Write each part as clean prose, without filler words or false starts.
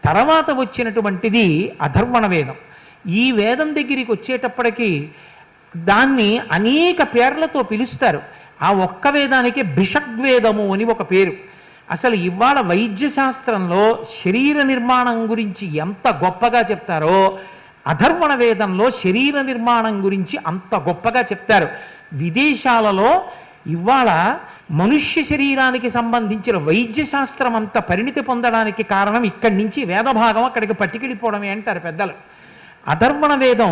తర్వాత వచ్చినటువంటిది అధర్వణ వేదం. ఈ వేదం దగ్గరికి వచ్చేటప్పటికి దాన్ని అనేక పేర్లతో పిలుస్తారు. ఆ ఒక్క వేదానికి భిషగ్వేదము అని ఒక పేరు. అసలు ఇవాళ వైద్య శాస్త్రంలో శరీర నిర్మాణం గురించి ఎంత గొప్పగా చెప్తారో అధర్వణ వేదంలో శరీర నిర్మాణం గురించి అంత గొప్పగా చెప్తారు. విదేశాలలో ఇవాళ మనుష్య శరీరానికి సంబంధించిన వైద్య శాస్త్రం అంత పరిణితి పొందడానికి కారణం ఇక్కడి నుంచి వేదభాగం అక్కడికి పట్టుకెళ్ళిపోవడమే అంటారు పెద్దలు. అధర్వణ వేదం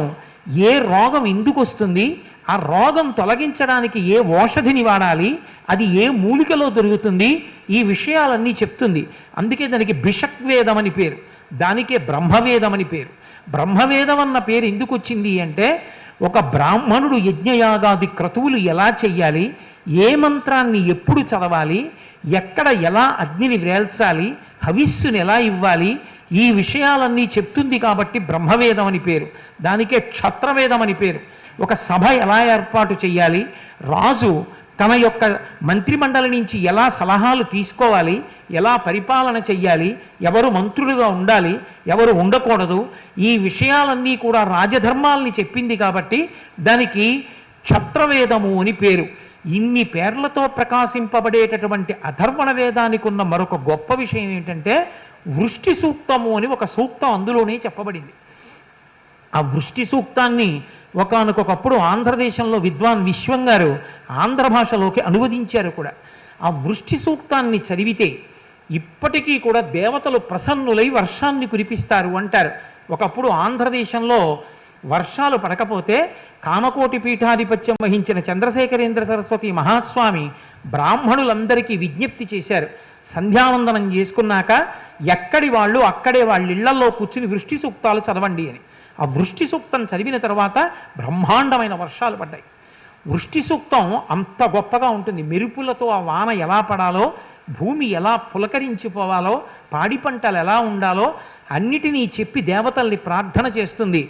ఏ రోగం ఎందుకు వస్తుంది, ఆ రోగం తొలగించడానికి ఏ ఔషధిని వాడాలి, అది ఏ మూలికలో దొరుకుతుంది, ఈ విషయాలన్నీ చెప్తుంది. అందుకే దానికి భిషగ్వేదం అని పేరు, దానికే బ్రహ్మవేదం అని పేరు. బ్రహ్మవేదం అన్న పేరు ఎందుకు వచ్చింది అంటే ఒక బ్రాహ్మణుడు యజ్ఞయాగాది క్రతువులు ఎలా చెయ్యాలి, ఏ మంత్రాన్ని ఎప్పుడు చదవాలి, ఎక్కడ ఎలా అగ్నిని వేల్చాలి, హవిస్సుని ఎలా ఇవ్వాలి, ఈ విషయాలన్నీ చెప్తుంది కాబట్టి బ్రహ్మవేదం అని పేరు. దానికే క్షత్రవేదం అని పేరు. ఒక సభ ఎలా ఏర్పాటు చేయాలి, రాజు తన యొక్క మంత్రిమండలి నుంచి ఎలా సలహాలు తీసుకోవాలి, ఎలా పరిపాలన చెయ్యాలి, ఎవరు మంత్రులుగా ఉండాలి, ఎవరు ఉండకూడదు, ఈ విషయాలన్నీ కూడా రాజధర్మాల్ని చెప్పింది కాబట్టి దానికి క్షత్రవేదము అని పేరు. ఇన్ని పేర్లతో ప్రకాశింపబడేటటువంటి అధర్వణ వేదానికి ఉన్న మరొక గొప్ప విషయం ఏంటంటే వృష్టి సూక్తము అని ఒక సూక్తం అందులోనే చెప్పబడింది. ఆ వృష్టి సూక్తాన్ని ఒకానొకప్పుడు ఆంధ్రదేశంలో విద్వాన్ విశ్వం గారు ఆంధ్ర భాషలోకి అనువదించారు కూడా. ఆ వృష్టి సూక్తాన్ని చదివితే ఇప్పటికీ కూడా దేవతలు ప్రసన్నులై వర్షాన్ని కురిపిస్తారు అంటారు. ఒకప్పుడు ఆంధ్రదేశంలో వర్షాలు పడకపోతే కామకోటి పీఠాధిపత్యం వహించిన చంద్రశేఖరేంద్ర సరస్వతి మహాస్వామి బ్రాహ్మణులందరికీ విజ్ఞప్తి చేశారు, సంధ్యావందనం చేసుకున్నాక ఎక్కడి వాళ్ళు అక్కడే వాళ్ళ ఇళ్లలో కూర్చుని వృష్టి సూక్తాలు చదవండి అని. ఆ వృష్టి సూక్తం చదివిన తర్వాత బ్రహ్మాండమైన వర్షాలు పడ్డాయి. వృష్టి సూక్తం అంత గొప్పగా ఉంటుంది. మెరుపులతో ఆ వాన ఎలా పడాలో, భూమి ఎలా పులకరించిపోవాలో, పాడి పంటలు ఎలా ఉండాలో అన్నిటినీ చెప్పి దేవతల్ని ప్రార్థన చేస్తుంది.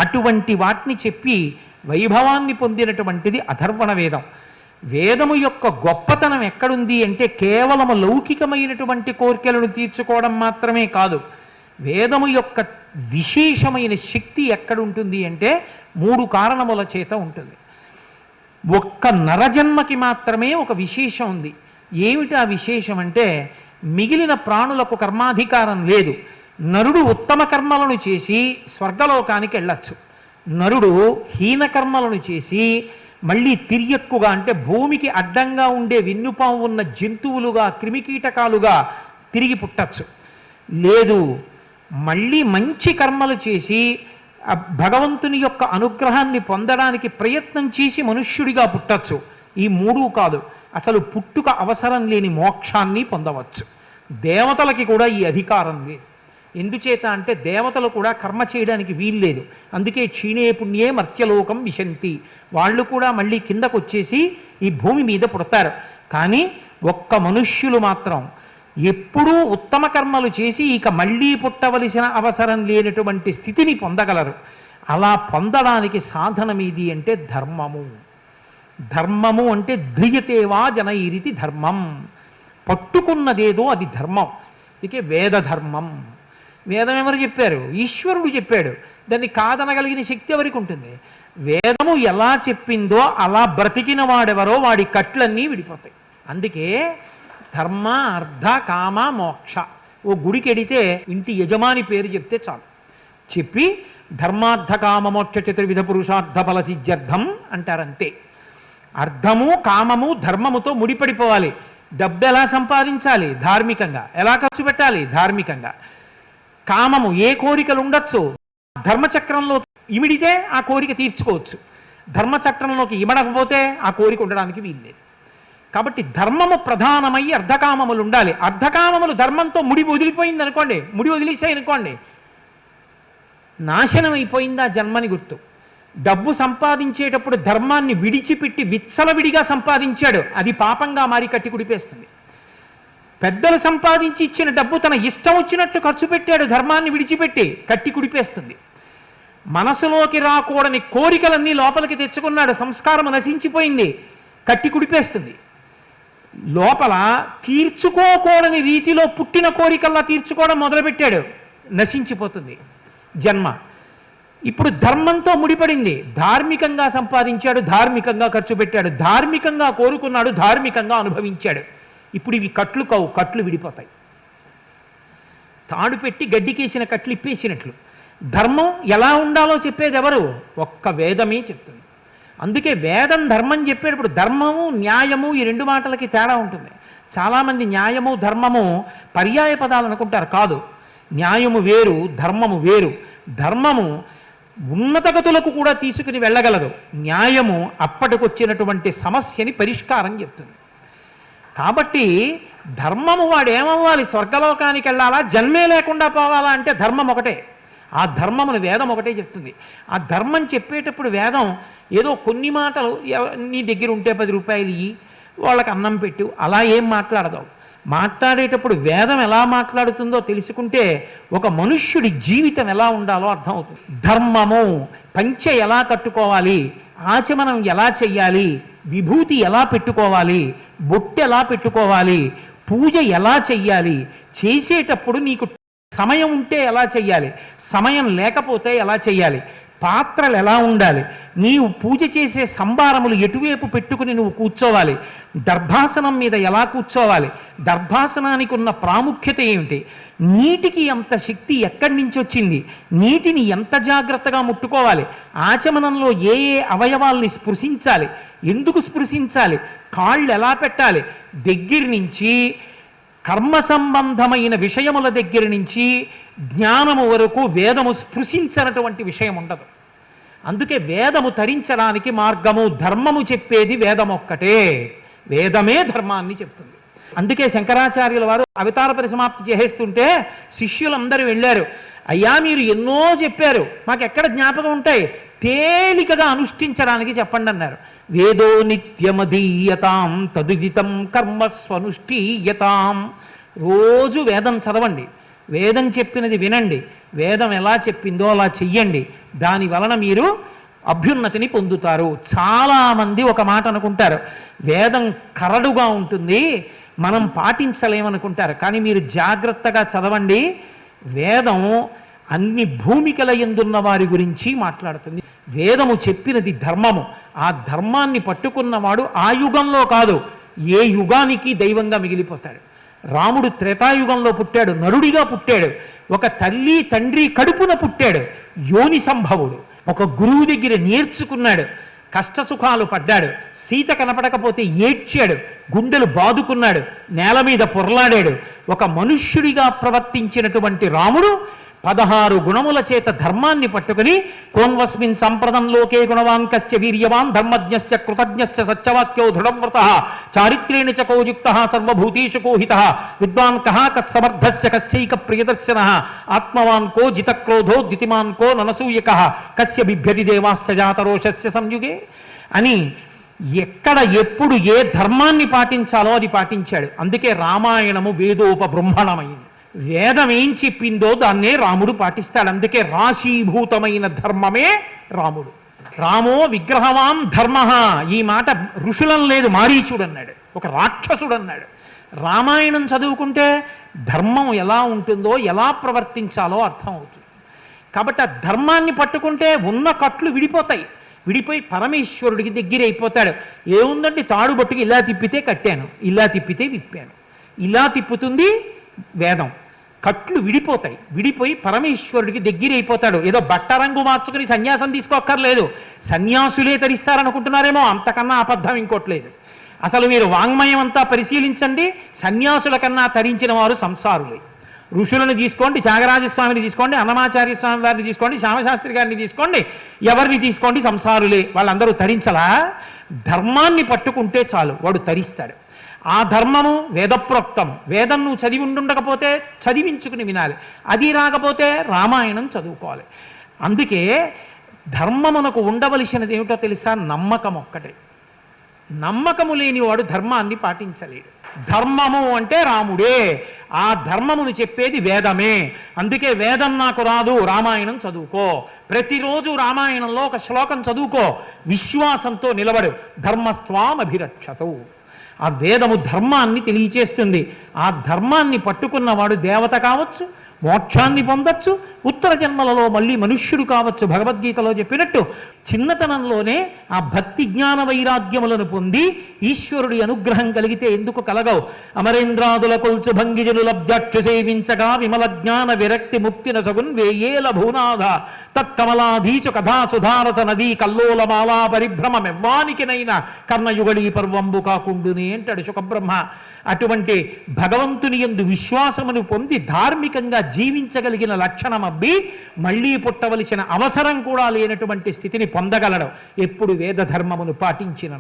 అటువంటి వాటిని చెప్పి వైభవాన్ని పొందినటువంటిది అధర్వణ వేదం. వేదము యొక్క గొప్పతనం ఎక్కడుంది అంటే కేవలము లౌకికమైనటువంటి కోరికలను తీర్చుకోవడం మాత్రమే కాదు. వేదము యొక్క విశేషమైన శక్తి ఎక్కడుంటుంది అంటే 3 కారణముల చేత ఉంటుంది. ఒక్క నరజన్మకి మాత్రమే ఒక విశేషం ఉంది. ఏమిటి ఆ విశేషం అంటే మిగిలిన ప్రాణులకు కర్మాధికారం లేదు. నరుడు ఉత్తమ కర్మలను చేసి స్వర్గలోకానికి వెళ్ళచ్చు. నరుడు హీనకర్మలను చేసి మళ్ళీ తిరియక్కుగా అంటే భూమికి అడ్డంగా ఉండే వెన్నుపాము ఉన్న జంతువులుగా క్రిమికీటకాలుగా తిరిగి పుట్టచ్చు. లేదు, మళ్ళీ మంచి కర్మలు చేసి భగవంతుని యొక్క అనుగ్రహాన్ని పొందడానికి ప్రయత్నం చేసి మనుష్యుడిగా పుట్టచ్చు. ఈ 3 కాదు, అసలు పుట్టుక అవసరం లేని మోక్షాన్ని పొందవచ్చు. దేవతలకి కూడా ఈ అధికారం లేదు. ఎందుచేత అంటే దేవతలు కూడా కర్మ చేయడానికి వీల్లేదు. అందుకే క్షీణే పుణ్యే మర్త్యలోకం విశంతి, వాళ్ళు కూడా మళ్ళీ కిందకు వచ్చేసి ఈ భూమి మీద పుడతారు. కానీ ఒక్క మనుష్యులు మాత్రం ఎప్పుడూ ఉత్తమ కర్మలు చేసి ఇక మళ్ళీ పుట్టవలసిన అవసరం లేనటువంటి స్థితిని పొందగలరు. అలా పొందడానికి సాధనం ఏది అంటే ధర్మము. ధర్మము అంటే ధ్రియతేవా జనైరితి ధర్మం, పట్టుకున్నదేదో అది ధర్మం. ఇకే వేదధర్మం. వేదం ఎవరు చెప్పారు? ఈశ్వరుడు చెప్పాడు. దాన్ని కాదనగలిగిన శక్తి ఎవరికి ఉంటుంది? వేదము ఎలా చెప్పిందో అలా బ్రతికిన వాడెవరో వాడి కట్లన్నీ విడిపోతాయి. అందుకే ధర్మ అర్థ కామ మోక్ష. ఓ గుడికి ఎడితే ఇంటి యజమాని పేరు చెప్తే చాలు, చెప్పి ధర్మార్థ కామ మోక్ష చతుర్విధ పురుషార్థ ఫల సిద్ధ్యర్థం అంటారంతే. అర్థము కామము ధర్మముతో ముడిపడిపోవాలి. డబ్బు ఎలా సంపాదించాలి? ధార్మికంగా. ఎలా ఖర్చు పెట్టాలి? ధార్మికంగా. కామము ఏ కోరికలు ఉండొచ్చు, ధర్మచక్రంలో ఇమిడితే ఆ కోరిక తీర్చుకోవచ్చు. ధర్మచక్రంలోకి ఇమడకపోతే ఆ కోరిక ఉండడానికి వీల్లేదు. కాబట్టి ధర్మము ప్రధానమై అర్ధకామములు ఉండాలి. అర్ధకామములు ధర్మంతో ముడి వదిలిపోయింది అనుకోండి, ముడి వదిలేసాయి అనుకోండి, నాశనం అయిపోయింది ఆ జన్మని గుర్తు. డబ్బు సంపాదించేటప్పుడు ధర్మాన్ని విడిచిపెట్టి విచ్చలవిడిగా సంపాదించాడు, అది పాపంగా మారి కట్టి కుడిపేస్తుంది. పెద్దలు సంపాదించి ఇచ్చిన డబ్బు తన ఇష్టం వచ్చినట్టు ఖర్చు పెట్టాడు, ధర్మాన్ని విడిచిపెట్టి కట్టి కుడిపేస్తుంది. మనసులోకి రాకూడని కోరికలన్నీ లోపలికి తెచ్చుకున్నాడు, సంస్కారం నశించిపోయింది, కట్టి కుడిపేస్తుంది. లోపల తీర్చుకోకూడని రీతిలో పుట్టిన కోరికల్లా తీర్చుకోవడం మొదలుపెట్టాడు, నశించిపోతుంది జన్మ. ఇప్పుడు ధర్మంతో ముడిపడింది. ధార్మికంగా సంపాదించాడు, ధార్మికంగా ఖర్చు పెట్టాడు, ధార్మికంగా కోరుకున్నాడు, ధార్మికంగా అనుభవించాడు. ఇప్పుడు ఇవి కట్లు కావు, కట్లు విడిపోతాయి. తాడు పెట్టి గడ్డికేసిన కట్లు ఇప్పేసినట్లు. ధర్మం ఎలా ఉండాలో చెప్పేది ఎవరు? ఒక్క వేదమే చెప్తుంది. అందుకే వేదం ధర్మం చెప్పేటప్పుడు ధర్మము న్యాయము ఈ రెండు మాటలకి తేడా ఉంటుంది. చాలామంది న్యాయము ధర్మము పర్యాయ పదాలు అనుకుంటారు. కాదు, న్యాయము వేరు, ధర్మము వేరు. ధర్మము ఉన్నత గతులకు కూడా తీసుకుని వెళ్ళగలదు. న్యాయము అప్పటికొచ్చినటువంటి సమస్యని పరిష్కారం చెప్తుంది. కాబట్టి ధర్మము వాడేమవ్వాలి? స్వర్గలోకానికి వెళ్ళాలా, జన్మే లేకుండా పోవాలా అంటే ధర్మం ఒకటే. ఆ ధర్మమును వేదం ఒకటే చెప్తుంది. ఆ ధర్మం చెప్పేటప్పుడు వేదం ఏదో కొన్ని మాటలు, నీ దగ్గర ఉంటే 10 రూపాయలు ఇయ్యి, వాళ్ళకి అన్నం పెట్టు, అలా ఏం మాట్లాడదావు. మాట్లాడేటప్పుడు వేదం ఎలా మాట్లాడుతుందో తెలుసుకుంటే ఒక మనుష్యుడి జీవితం ఎలా ఉండాలో అర్థమవుతుంది. ధర్మము పంచె ఎలా కట్టుకోవాలి, ఆచమనం ఎలా చెయ్యాలి, విభూతి ఎలా పెట్టుకోవాలి, బొట్టు ఎలా పెట్టుకోవాలి, పూజ ఎలా చెయ్యాలి, చేసేటప్పుడు నీకు సమయం ఉంటే ఎలా చెయ్యాలి, సమయం లేకపోతే ఎలా చెయ్యాలి, పాత్రలు ఎలా ఉండాలి, నీవు పూజ చేసే సంభారములు ఎటువైపు పెట్టుకుని నువ్వు కూర్చోవాలి, దర్భాసనం మీద ఎలా కూర్చోవాలి, దర్భాసనానికి ఉన్న ప్రాముఖ్యత ఏమిటి, నీటికి అంత శక్తి ఎక్కడి నుంచి వచ్చింది, నీటిని ఎంత జాగ్రత్తగా ముట్టుకోవాలి, ఆచమనంలో ఏ ఏ అవయవాల్ని స్పృశించాలి, ఎందుకు స్పృశించాలి, కాళ్ళు ఎలా పెట్టాలి, దగ్గర నుంచి కర్మ సంబంధమైన విషయముల దగ్గర నుంచి జ్ఞానము వరకు వేదము స్పృశించనటువంటి విషయం ఉండదు. అందుకే వేదము తరించడానికి మార్గము, ధర్మము చెప్పేది వేదం ఒక్కటే. వేదమే ధర్మాన్ని చెప్తుంది. అందుకే శంకరాచార్యుల వారు అవతార పరిసమాప్తి చేసేస్తుంటే శిష్యులందరూ వెళ్ళారు. అయ్యా, మీరు ఎన్నో చెప్పారు, మాకెక్కడ జ్ఞాపకం ఉంటాయి, తేలికగా అనుష్ఠించడానికి చెప్పండి అన్నారు. వేదో నిత్యమదీయతాం తదుదితం కర్మస్వనుష్ఠీయతాం. రోజు వేదం చదవండి, వేదం చెప్పినది వినండి, వేదం ఎలా చెప్పిందో అలా చెయ్యండి, దాని వలన మీరు అభ్యున్నతిని పొందుతారు. చాలామంది ఒక మాట అనుకుంటారు, వేదం కరడుగా ఉంటుంది, మనం పాటించలేమనుకుంటారు. కానీ మీరు జాగ్రత్తగా చదవండి, వేదం అన్ని భూమికల యందున్న వారి గురించి మాట్లాడుతుంది. వేదము చెప్పినది ధర్మము. ఆ ధర్మాన్ని పట్టుకున్నవాడు ఆ యుగంలో కాదు, ఏ యుగానికి దైవంగా మిగిలిపోతాడు. రాముడు త్రేతాయుగంలో పుట్టాడు, నరుడిగా పుట్టాడు, ఒక తల్లి తండ్రి కడుపున పుట్టాడు, యోని సంభవుడు. ఒక గురువు దగ్గర నేర్చుకున్నాడు, కష్టసుఖాలు పడ్డాడు, సీత కనపడకపోతే ఏడ్చాడు, గుండెలు బాదుకున్నాడు, నేల మీద పొర్లాడాడు. ఒక మనుష్యుడిగా ప్రవర్తించినటువంటి రాముడు 16 గుణముల చేత ధర్మాన్ని పట్టుకుని కోన్వస్మిన్ సంప్రదం లోకే గుణవాంకస్య వీర్యవాన్ ధర్మజ్ఞస్య కృతజ్ఞస్య సత్యవాక్యో దృఢవ్రతః చారిత్రేణ చ కోయుక్తః సర్వభూతేషు కోహితః విద్వాన్ కః కస్సమర్థస్య కస్యైక ప్రియదర్శనః ఆత్మవాన్ కో జితక్రోధో ద్యుతిమాన్ కో ననసూయకః కస్య బిభ్యతి దేవాశ్చ జాతరోషస్య సంయుగే అని ఎక్కడ ఎప్పుడు ఏ ధర్మాన్ని పాటించాలో అది పాటించాడు. అందుకే రామాయణము వేదోపబృంహణమైంది. వేదం ఏం చెప్పిందో దాన్నే రాముడు పాటిస్తాడు. అందుకే రాశీభూతమైన ధర్మమే రాముడు. రామో విగ్రహవాన్ ధర్మ. ఈ మాట ఋషులం లేదు, మారీచుడు అన్నాడు, ఒక రాక్షసుడు అన్నాడు. రామాయణం చదువుకుంటే ధర్మం ఎలా ఉంటుందో, ఎలా ప్రవర్తించాలో అర్థం అవుతుంది. కాబట్టి ఆ ధర్మాన్ని పట్టుకుంటే ఉన్న కట్లు విడిపోతాయి, విడిపోయి పరమేశ్వరుడికి దగ్గర అయిపోతాడు. ఏముందండి, తాడు బట్టుకు ఇలా తిప్పితే కట్టాను, ఇలా తిప్పితే విప్పాను, ఇలా తిప్పుతుంది వేదం. కట్లు విడిపోతాయి, విడిపోయి పరమేశ్వరుడికి దగ్గర అయిపోతాడు. ఏదో బట్ట రంగు మార్చుకుని సన్యాసం తీసుకోక్కర్లేదు, సన్యాసులే తరిస్తారనుకుంటున్నారేమో, అంతకన్నా అబద్ధం ఇంకోట్లేదు. అసలు మీరు వాంగ్మయం అంతా పరిశీలించండి, సన్యాసుల కన్నా తరించిన వారు సంసారులే. ఋషులను తీసుకోండి, త్యాగరాజస్వామిని తీసుకోండి, అన్నమాచార్య స్వామి వారిని తీసుకోండి, శ్యామశాస్త్రి గారిని తీసుకోండి, ఎవరిని తీసుకోండి, సంసారులే. వాళ్ళందరూ తరించలా? ధర్మాన్ని పట్టుకుంటే చాలు, వాడు తరిస్తాడు. ఆ ధర్మము వేదప్రోక్తం. వేదం నువ్వు చదివి ఉండకపోతే చదివించుకుని వినాలి, అది రాకపోతే రామాయణం చదువుకోవాలి. అందుకే ధర్మమునకు ఉండవలసినది ఏమిటో తెలుసా? నమ్మకం ఒక్కటే. నమ్మకము లేనివాడు ధర్మాన్ని పాటించలేడు. ధర్మము అంటే రాముడే, ఆ ధర్మమును చెప్పేది వేదమే. అందుకే వేదం నాకు రాదు, రామాయణం చదువుకో. ప్రతిరోజు రామాయణంలో ఒక శ్లోకం చదువుకో, విశ్వాసంతో నిలబడు. ధర్మస్వామభిరక్షతు. ఆ వేదము ధర్మాన్ని తెలియచేస్తుంది. ఆ ధర్మాన్ని పట్టుకున్నవాడు దేవత కావచ్చు, మోక్షాన్ని పొందొచ్చు, ఉత్తర జన్మలలో మళ్ళీ మనుష్యుడు కావచ్చు. భగవద్గీతలో చెప్పినట్టు చిన్నతనంలోనే ఆ భక్తి జ్ఞాన వైరాగ్యములను పొంది ఈశ్వరుడి అనుగ్రహం కలిగితే ఎందుకు కలగవు? అమరేంద్రాదుల కొల్చు భంగిజను లబ్జాక్షు సేవించగా విమల జ్ఞాన విరక్తి ముక్తిన సగున్ వేయేల భూనాథ తత్కమలాధీచు కథా సుధారస నదీ కల్లోలమాలా పరిభ్రమమెవ్వానికినైనా కర్ణయుగళీ పర్వంబు కాకుండునే అంటాడు శుకబ్రహ్మ. అటువంటి భగవంతుని యందు విశ్వాసమును పొంది ధార్మికంగా జీవించగలిగిన లక్షణం అబ్బి మళ్ళీ పుట్టవలసిన అవసరం కూడా లేనటువంటి స్థితిని పొందగలడు ఎప్పుడు వేద ధర్మమును పాటించిన.